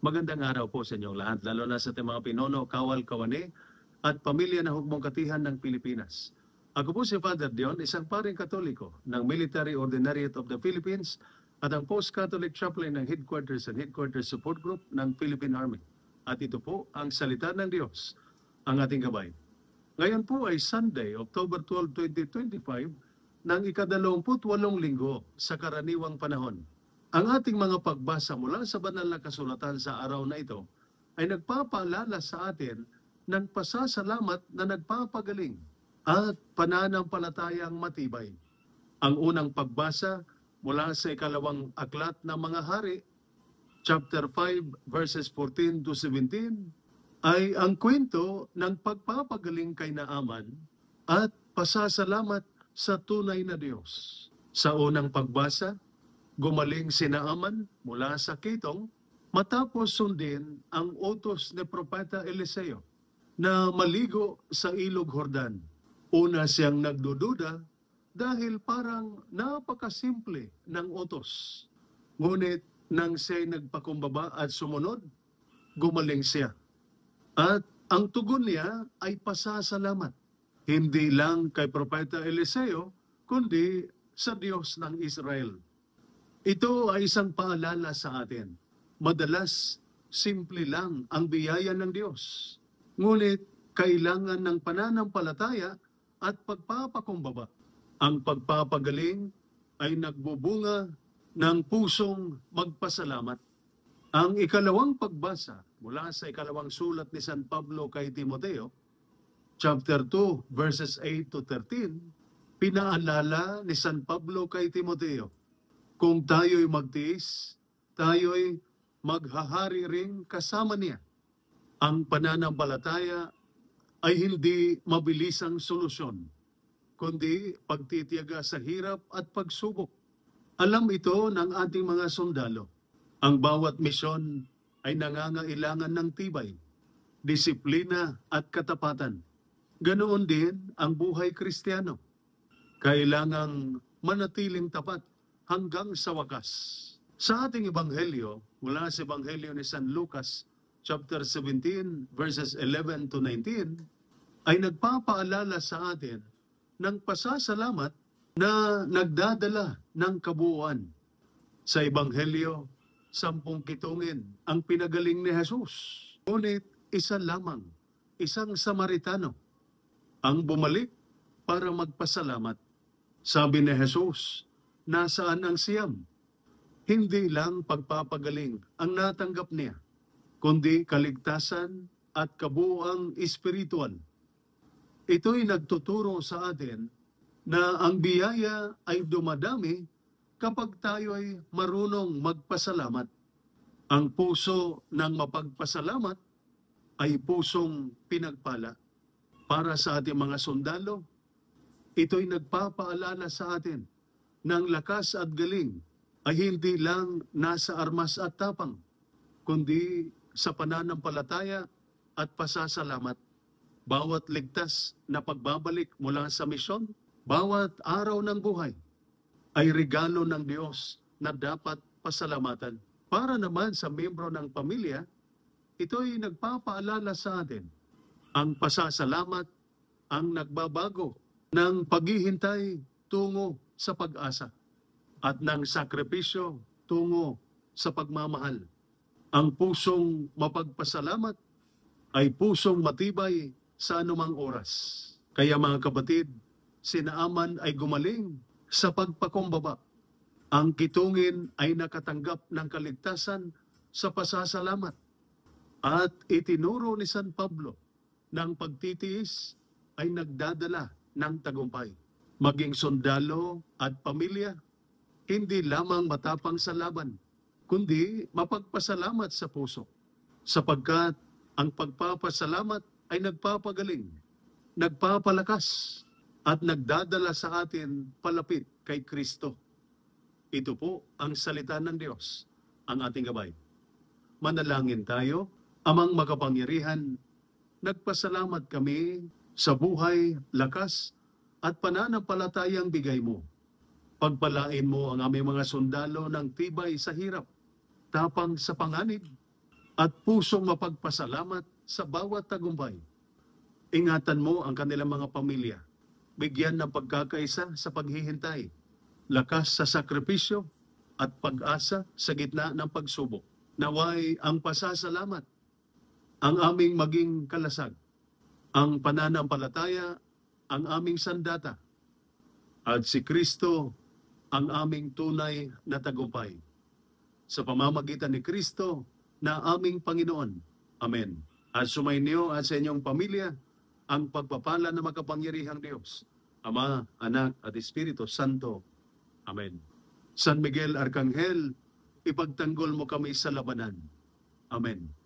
Magandang araw po sa inyong lahat, lalo na sa ating mga Pinono, Kawal Kawani at pamilya na hugmong katihan ng Pilipinas. Ako po si Father Dion, isang paring Katoliko ng Military Ordinariate of the Philippines at ang Post-Catholic Chaplain ng Headquarters and Headquarters Support Group ng Philippine Army. At ito po ang salita ng Diyos, ang ating gabay. Ngayon po ay Sunday, October 12, 2025, ng ika-28 linggo sa karaniwang panahon. Ang ating mga pagbasa mula sa banal na kasulatan sa araw na ito ay nagpapaalala sa atin ng pasasalamat na nagpapagaling at pananampalatayang matibay. Ang unang pagbasa mula sa ikalawang aklat ng mga hari, chapter 5, verses 14 to 17, ay ang kwento ng pagpapagaling kay Naaman at pasasalamat sa tunay na Diyos. Sa unang pagbasa, gumaling si Naaman mula sa kitong matapos sundin ang utos ni Propeta Eliseo na maligo sa ilog Jordan. Una siyang nagdududa dahil parang napakasimple ng utos. Ngunit nang siya'y nagpakumbaba at sumunod, gumaling siya. At ang tugon niya ay pasasalamat. Hindi lang kay Propeta Eliseo, kundi sa Diyos ng Israel. Ito ay isang paalala sa atin. Madalas, simple lang ang biyaya ng Diyos. Ngunit, kailangan ng pananampalataya at pagpapakumbaba. Ang pagpapagaling ay nagbubunga ng pusong magpasalamat. Ang ikalawang pagbasa mula sa ikalawang sulat ni San Pablo kay Timoteo, chapter 2, verses 8 to 13, pinaalala ni San Pablo kay Timoteo, kung tayo'y magtiis, tayo'y maghahari rin kasama niya. Ang pananampalataya ay hindi mabilisang solusyon, kundi pagtitiyaga sa hirap at pagsubok. Alam ito ng ating mga sundalo. Ang bawat misyon ay nangangailangan ng tibay, disiplina at katapatan. Ganoon din ang buhay Kristiyano. Kailangang manatiling tapat hanggang sa wakas. Sa ating Ebanghelyo, mula sa Ebanghelyo ni San Lucas, chapter 17, verses 11 to 19, ay nagpapaalala sa atin ng pasasalamat na nagdadala ng kabuuan. Sa Ebanghelyo, 10 kitungin ang pinagaling ni Jesus. Ngunit isa lamang, isang Samaritano, ang bumalik para magpasalamat. Sabi ni Jesus, nasaan ang siyam? Hindi lang pagpapagaling ang natanggap niya, kundi kaligtasan at kabuuang espiritual. Ito'y nagtuturo sa atin na ang biyaya ay dumadami kapag tayo ay marunong magpasalamat. Ang puso ng mapagpasalamat ay pusong pinagpala. Para sa ating mga sundalo, ito'y nagpapaalala sa atin ng lakas at galing ay hindi lang nasa armas at tapang, kundi sa pananampalataya at pasasalamat. Bawat ligtas na pagbabalik mula sa misyon, bawat araw ng buhay, ay regalo ng Diyos na dapat pasalamatan. Para naman sa miyembro ng pamilya, ito'y nagpapaalala sa atin. Ang pasasalamat ang nagbabago ng paghihintay tungo sa pag-asa at ng sakripisyo tungo sa pagmamahal. Ang pusong mapagpasalamat ay pusong matibay sa anumang oras. Kaya mga kapatid, si Naaman ay gumaling sa pagpakumbaba. Ang kitungin ay nakatanggap ng kaligtasan sa pasasalamat. At itinuro ni San Pablo ng pagtitiis ay nagdadala ng tagumpay. Maging sundalo at pamilya, hindi lamang matapang sa laban, kundi mapagpasalamat sa puso. Sapagkat ang pagpapasalamat ay nagpapagaling, nagpapalakas, at nagdadala sa atin palapit kay Kristo. Ito po ang salita ng Diyos, ang ating gabay. Manalangin tayo. Amang makapangyarihan, nagpasalamat kami sa buhay, lakas, at pananampalatayang bigay mo. Pagpalain mo ang aming mga sundalo ng tibay sa hirap, tapang sa panganib, at pusong mapagpasalamat sa bawat tagumpay. Ingatan mo ang kanilang mga pamilya. Bigyan ng pagkakaisa sa paghihintay, lakas sa sakripisyo, at pag-asa sa gitna ng pagsubok. Naway ang pasasalamat ang aming maging kalasag, ang pananampalataya ang aming sandata, at si Kristo ang aming tunay na tagumpay. Sa pamamagitan ni Kristo na aming Panginoon. Amen. At sumainyo at sa inyong pamilya ang pagpapala ng makapangyarihang Diyos, Ama, Anak, at Espiritu Santo. Amen. San Miguel Arcangel, ipagtanggol mo kami sa labanan. Amen.